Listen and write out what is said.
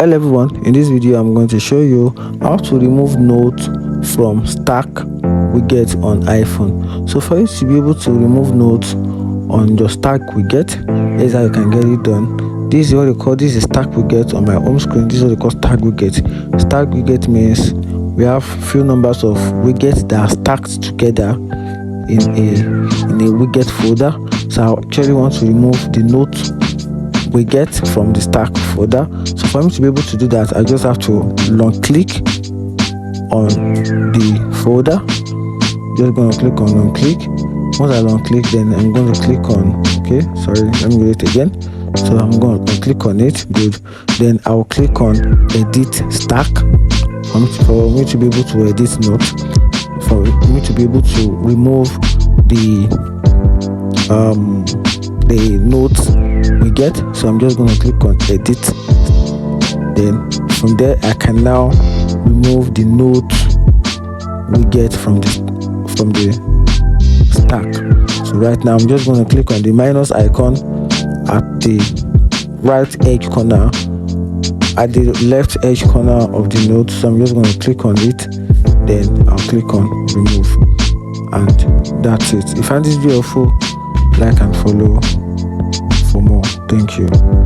Hello everyone, in this video I'm going to show you how to remove notes from Stack Widget on iPhone. So for you to be able to remove notes on your Stack Widget, here's how you can get it done. This is what they call, this is Stack Widget on my home screen. This is what they call Stack Widget. Stack Widget means we have few numbers of widgets that are stacked together in a widget folder. So I actually want to remove the note widget from the Stack folder. So for me to be able to do that, I just have to long click on the folder. Just going to click on long click. Once I long click, then I'm going to click on, okay, sorry, let me do it again. So I'm going to click on it. Good. Then I'll click on edit stack for me to be able to edit note, for me to be able to remove the notes we get. So I'm just going to click on edit. Then from there I can now remove the note we get from the stack. So right now I'm just going to click on the minus icon at the right edge corner, at the left edge corner of the note. So I'm just going to click on it, then I'll click on remove, and that's it. If you find this video helpful, like and follow for more. Thank you.